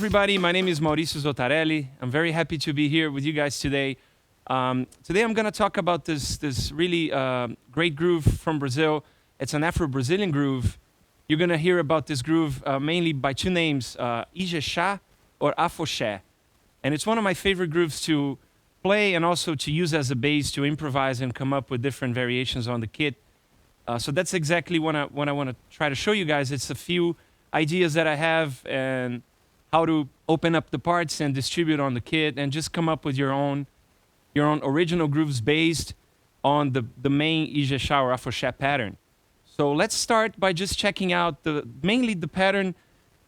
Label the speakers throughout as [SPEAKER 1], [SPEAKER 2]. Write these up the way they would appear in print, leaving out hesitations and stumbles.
[SPEAKER 1] everybody. My name is Mauricio Zottarelli. I'm very happy to be here with you guys today. Today I'm going to talk about this really great groove from Brazil. It's an Afro-Brazilian groove. You're going to hear about this groove mainly by two names, IJEXÁ or AFOXÉ. And it's one of my favorite grooves to play and also to use as a bass to improvise and come up with different variations on the kit. So that's exactly what I want to try to show you guys. It's a few ideas that I have and how to open up the parts and distribute on the kit and just come up with your own original grooves based on the main IJEXÁ or AFOXÉ pattern. So let's start by just checking out mainly the pattern.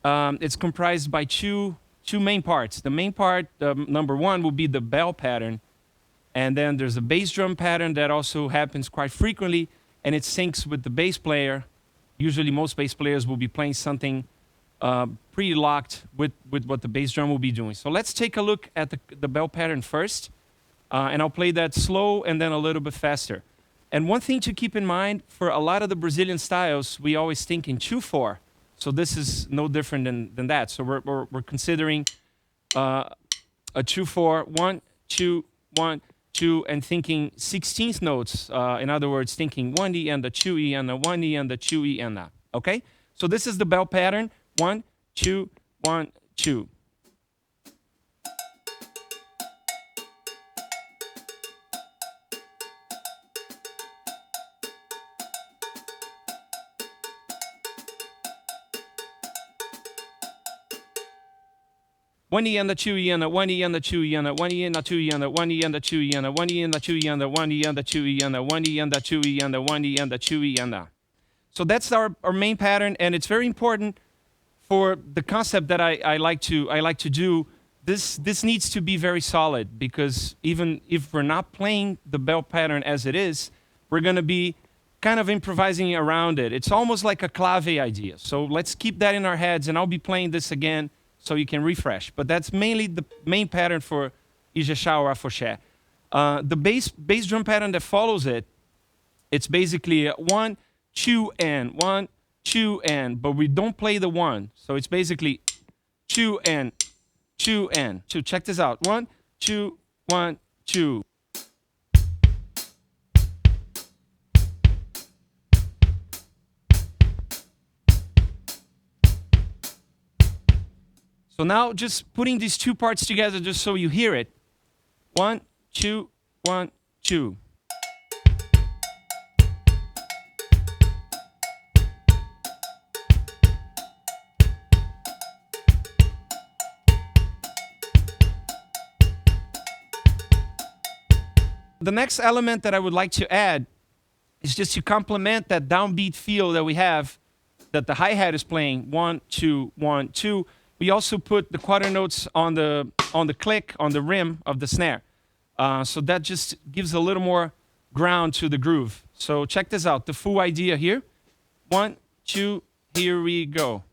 [SPEAKER 1] It's comprised by two main parts. The main part, number one, will be the bell pattern. And then there's a bass drum pattern that also happens quite frequently, and it syncs with the bass player. Usually most bass players will be playing something pretty locked with what the bass drum will be doing. So let's take a look at the bell pattern first. And I'll play that slow and then a little bit faster. And one thing to keep in mind, for a lot of the Brazilian styles, we always think in 2/4. So this is no different than that. So we're considering a 2/4, 1, 2, 1, 2, and thinking 16th notes. In other words, thinking 1E and the 2E and the 1E and the 2E and that. Okay? So this is the bell pattern. 1, 2, 1, 2. One E and the 2E and the 1E and the 2E and the 1E and the 2E and the 1E and the 2E and the 1E and the 2E and the 1E and the 2E and the 1E and the 2E and the 1E and the 2E and the. So that's our main pattern, and it's very important for the concept that I like to do. This needs to be very solid, because even if we're not playing the bell pattern as it is, we're going to be kind of improvising around it. It's almost like a clave idea. So let's keep that in our heads, and I'll be playing this again so you can refresh. But that's mainly the main pattern for IJEXÁ or AFOXÉ. The bass drum pattern that follows it, it's basically 1, 2, and 1, 2, and, but we don't play the 1. So it's basically 2 and 2 and 2. Check this out. 1, 2, 1, 2. So now just putting these two parts together just so you hear it. 1, 2, 1, 2. The next element that I would like to add is just to complement that downbeat feel that we have, that the hi-hat is playing 1, 2, 1, 2. We also put the quarter notes on the click, on the rim of the snare. So that just gives a little more ground to the groove. So check this out, the full idea here. 1, 2, here we go.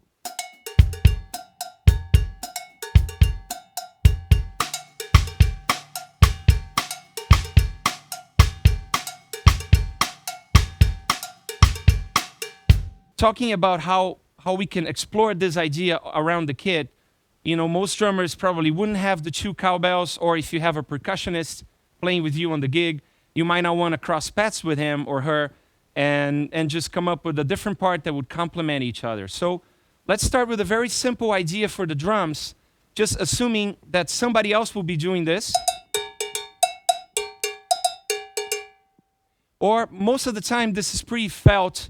[SPEAKER 1] Talking about how we can explore this idea around the kit, you know, most drummers probably wouldn't have the 2 cowbells, or if you have a percussionist playing with you on the gig, you might not want to cross paths with him or her and just come up with a different part that would complement each other. So let's start with a very simple idea for the drums, just assuming that somebody else will be doing this. Or most of the time, this is pretty felt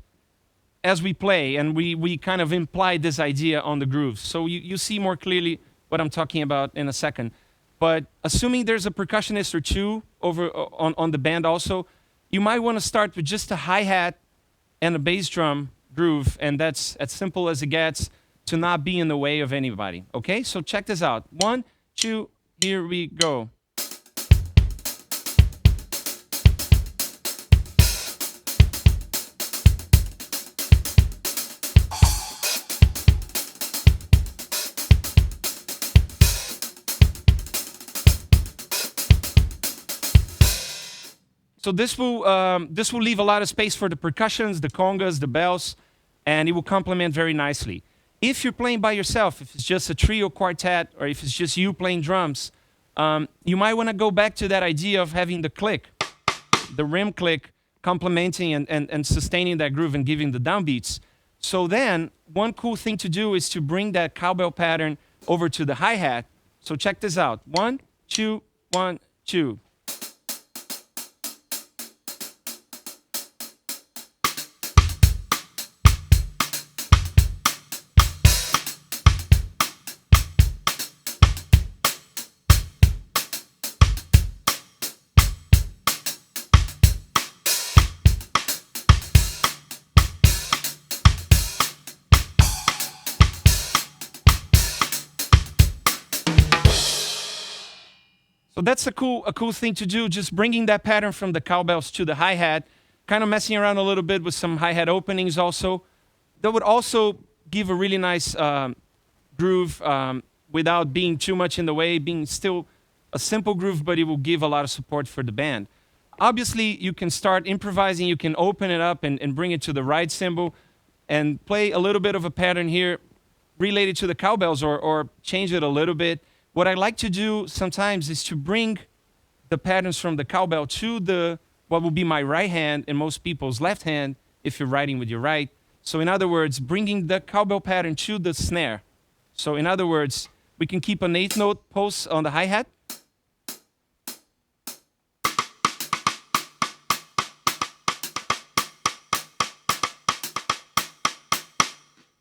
[SPEAKER 1] as we play, and we kind of imply this idea on the grooves. So you see more clearly what I'm talking about in a second. But assuming there's a percussionist or two over on the band also, you might want to start with just a hi-hat and a bass drum groove, and that's as simple as it gets to not be in the way of anybody. Okay, so check this out. 1, 2, here we go. So this will leave a lot of space for the percussions, the congas, the bells, and it will complement very nicely. If you're playing by yourself, if it's just a trio quartet, or if it's just you playing drums, you might want to go back to that idea of having the click, the rim click, complementing and sustaining that groove and giving the downbeats. So then, one cool thing to do is to bring that cowbell pattern over to the hi-hat. So check this out. 1, 2, 1, 2. So that's a cool thing to do, just bringing that pattern from the cowbells to the hi-hat, kind of messing around a little bit with some hi-hat openings also. That would also give a really nice groove without being too much in the way, being still a simple groove, but it will give a lot of support for the band. Obviously, you can start improvising, you can open it up and bring it to the ride cymbal and play a little bit of a pattern here related to the cowbells or change it a little bit. What I like to do sometimes is to bring the patterns from the cowbell to what will be my right hand and most people's left hand if you're writing with your right. So in other words, bringing the cowbell pattern to the snare. So in other words, we can keep an 8th note pulse on the hi-hat.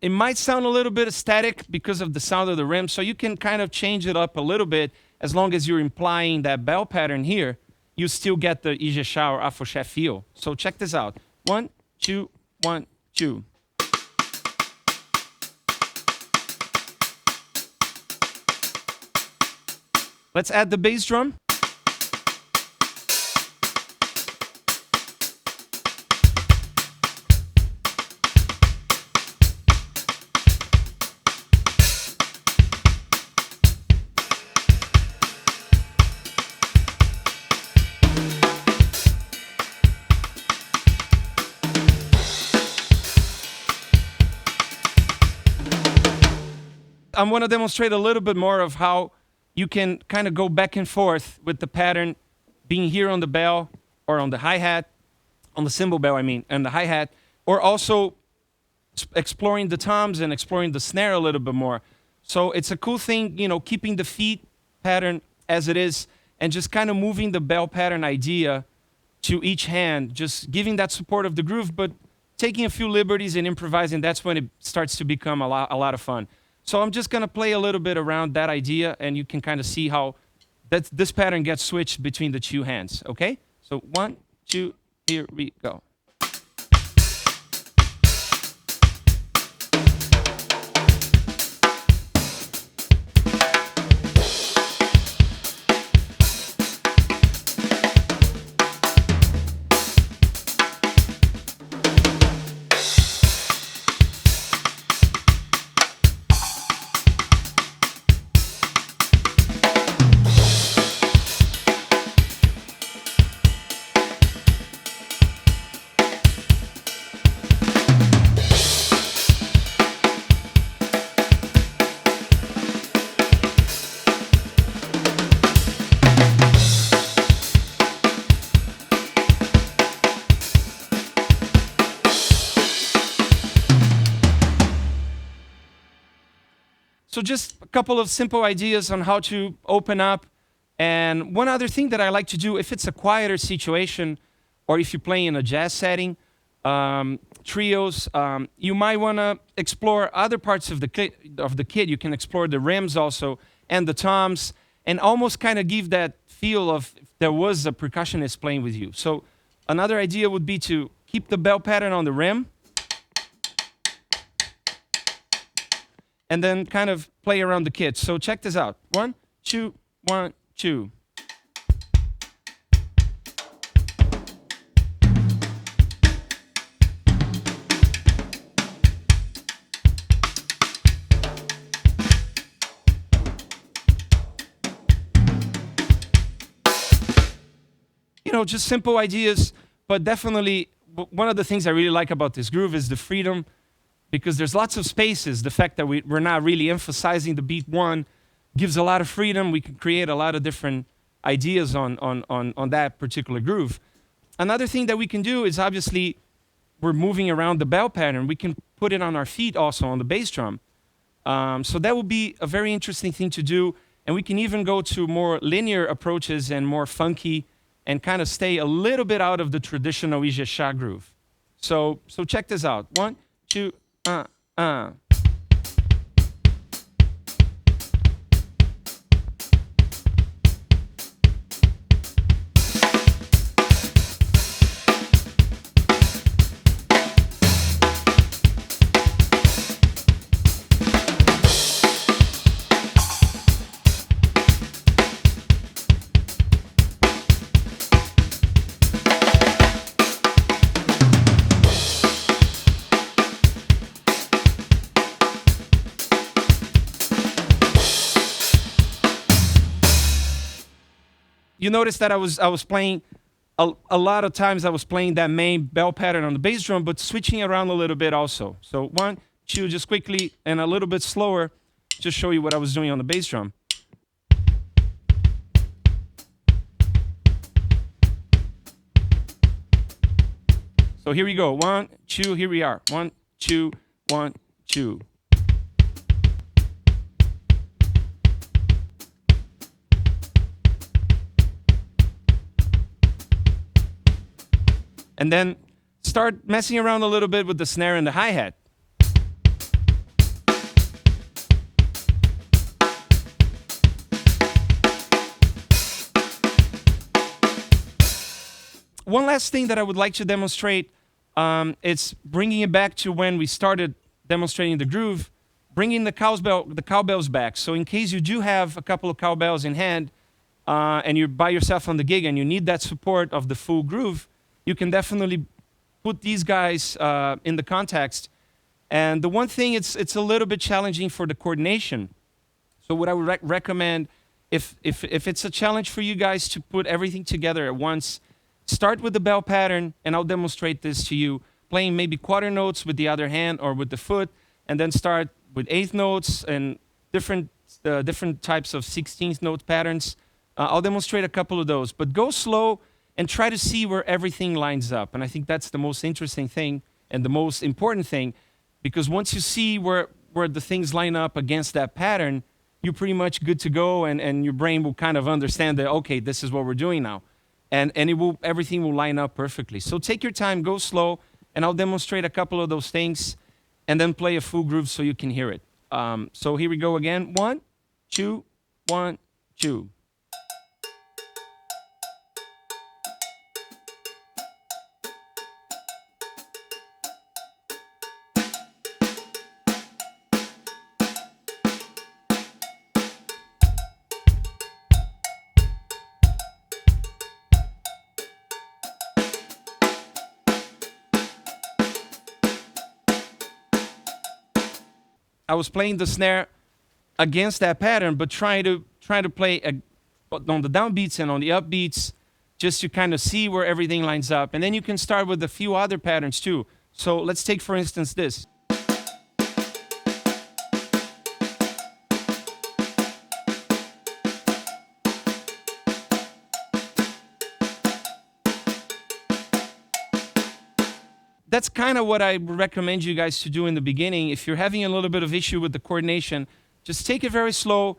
[SPEAKER 1] It might sound a little bit static because of the sound of the rim, so you can kind of change it up a little bit as long as you're implying that bell pattern here. You still get the IJEXÁ or AFOXÉ feel. So check this out. 1, 2, 1, 2. Let's add the bass drum. I want to demonstrate a little bit more of how you can kind of go back and forth with the pattern being here on the bell or on the hi-hat, on the cymbal bell, I mean, and the hi-hat, or also exploring the toms and exploring the snare a little bit more. So it's a cool thing, you know, keeping the feet pattern as it is and just kind of moving the bell pattern idea to each hand, just giving that support of the groove, but taking a few liberties and improvising. That's when it starts to become a lot of fun. So I'm just going to play a little bit around that idea, and you can kind of see how this pattern gets switched between the two hands, okay? So 1, 2, here we go. So just a couple of simple ideas on how to open up. And one other thing that I like to do, if it's a quieter situation, or if you're playing in a jazz setting, trios, you might want to explore other parts of the kit. You can explore the rims also, and the toms, and almost kind of give that feel of if there was a percussionist playing with you. So another idea would be to keep the bell pattern on the rim, and then kind of play around the kit. So check this out. 1, 2, 1, 2. You know, just simple ideas, but definitely one of the things I really like about this groove is the freedom, because there's lots of spaces. The fact that we're not really emphasizing the beat one gives a lot of freedom. We can create a lot of different ideas on that particular groove. Another thing that we can do is, obviously, we're moving around the bell pattern. We can put it on our feet also on the bass drum. So that would be a very interesting thing to do. And we can even go to more linear approaches and more funky and kind of stay a little bit out of the traditional IJEXÁ groove. So check this out. 1, 2, You notice that I was playing, a lot of times I was playing that main bell pattern on the bass drum, but switching around a little bit also. So 1, 2, just quickly, and a little bit slower, just show you what I was doing on the bass drum. So here we go, 1, 2, here we are, 1, 2, 1, 2. And then start messing around a little bit with the snare and the hi-hat. One last thing that I would like to demonstrate, it's bringing it back to when we started demonstrating the groove, bringing the cowbells back. So in case you do have a couple of cowbells in hand, and you're by yourself on the gig and you need that support of the full groove, you can definitely put these guys in the context. And the one thing, it's a little bit challenging for the coordination. So what I would recommend, if it's a challenge for you guys to put everything together at once, start with the bell pattern, and I'll demonstrate this to you, playing maybe quarter notes with the other hand or with the foot, and then start with eighth notes and different types of 16th note patterns. I'll demonstrate a couple of those, but go slow and try to see where everything lines up. And I think that's the most interesting thing and the most important thing, because once you see where the things line up against that pattern, you're pretty much good to go, and your brain will kind of understand that, okay, this is what we're doing now. And everything will line up perfectly. So take your time, go slow, and I'll demonstrate a couple of those things, and then play a full groove so you can hear it. So here we go again. 1, 2, 1, 2. I was playing the snare against that pattern, but trying to play on the downbeats and on the upbeats, just to kind of see where everything lines up. And then you can start with a few other patterns too. So let's take, for instance, this. That's kind of what I recommend you guys to do in the beginning. If you're having a little bit of issue with the coordination, just take it very slow,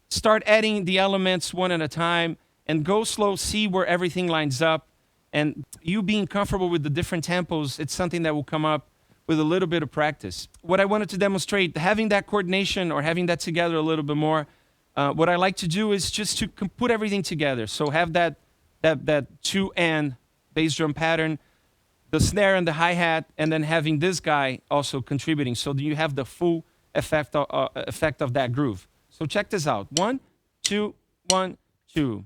[SPEAKER 1] start adding the elements one at a time, and go slow, see where everything lines up. And you being comfortable with the different tempos, it's something that will come up with a little bit of practice. What I wanted to demonstrate, having that coordination or having that together a little bit more, what I like to do is just to put everything together. So have that 2-and bass drum pattern, the snare and the hi-hat, and then having this guy also contributing, so that you have the full effect of that groove. So check this out. 1, 2, 1, 2.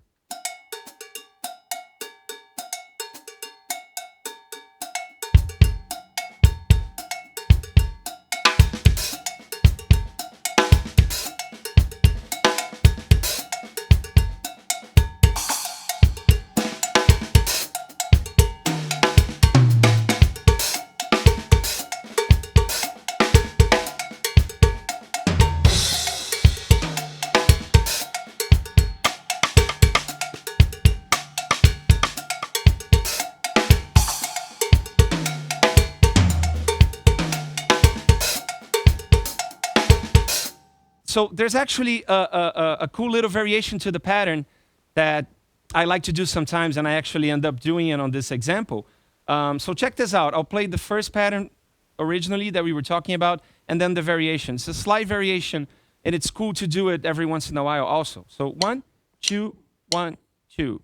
[SPEAKER 1] So there's actually a cool little variation to the pattern that I like to do sometimes, and I actually end up doing it on this example. So check this out. I'll play the first pattern originally that we were talking about, and then the variation. It's a slight variation, and it's cool to do it every once in a while also. So 1, 2, 1, 2.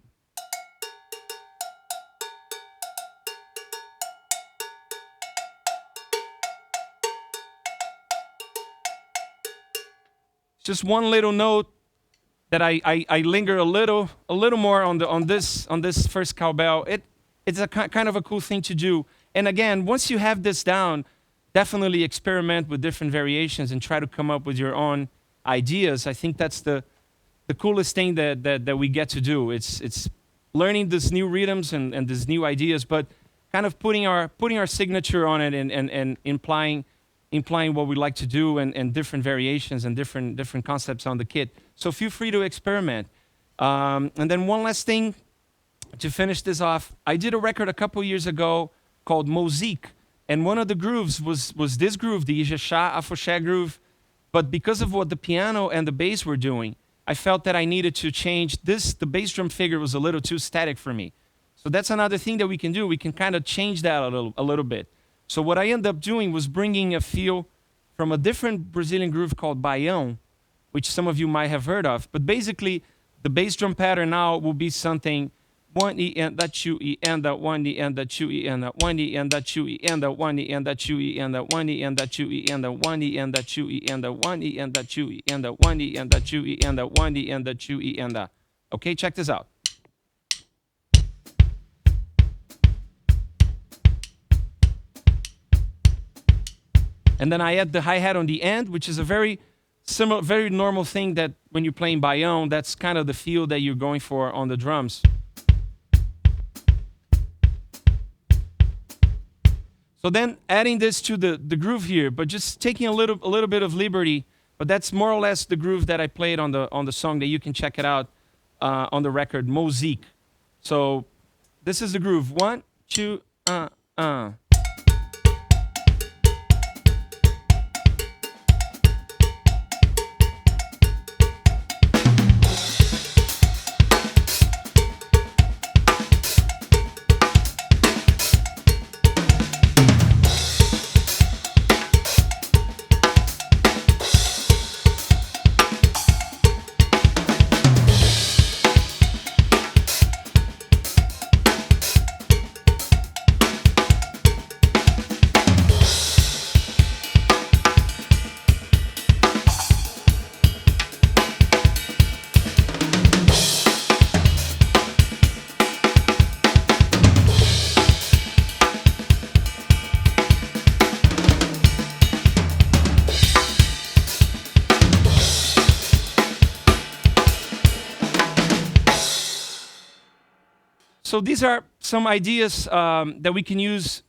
[SPEAKER 1] Just one little note that I linger a little more on this first cowbell. It's a kind of a cool thing to do. And again, once you have this down, definitely experiment with different variations and try to come up with your own ideas. I think that's the coolest thing that we get to do. It's learning these new rhythms and these new ideas, but kind of putting our signature on it and implying what we like to do and different variations and different concepts on the kit. So feel free to experiment. And then one last thing to finish this off. I did a record a couple years ago called Musique, and one of the grooves was this groove, the IJEXÁ AFOXÉ groove. But because of what the piano and the bass were doing, I felt that I needed to change this. The bass drum figure was a little too static for me. So that's another thing that we can do. We can kind of change that a little bit. So what I ended up doing was bringing a feel from a different Brazilian groove called Bayonne, which some of you might have heard of. But basically, the bass drum pattern now will be something 1 E and that 2 E and that 1 E and that 2 E and that 1 E and that 2 E and that 1 E and that 2 E and that 1 E and that 2 E and that 1 E and that 2 E and that 1 E and that 2 E and that 1 E and that 2 E and that 1 E and that 2 E and that. Okay, check this out. And then I add the hi-hat on the end, which is a very similar, very normal thing that when you're playing Bayonne, that's kind of the feel that you're going for on the drums. So then adding this to the groove here, but just taking a little bit of liberty, but that's more or less the groove that I played on the song that you can check it out on the record, Musique. So this is the groove. 1, 2, So these are some ideas that we can use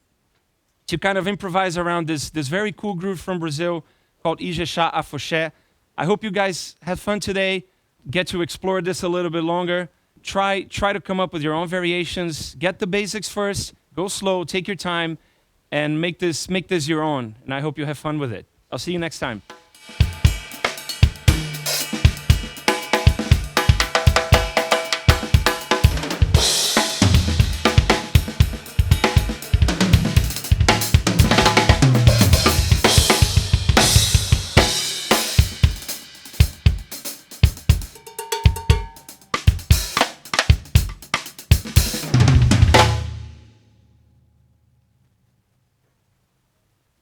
[SPEAKER 1] to kind of improvise around this very cool groove from Brazil called IJEXÁ AFOXÉ. I hope you guys had fun today, get to explore this a little bit longer. Try to come up with your own variations. Get the basics first, go slow, take your time, and make this your own. And I hope you have fun with it. I'll see you next time.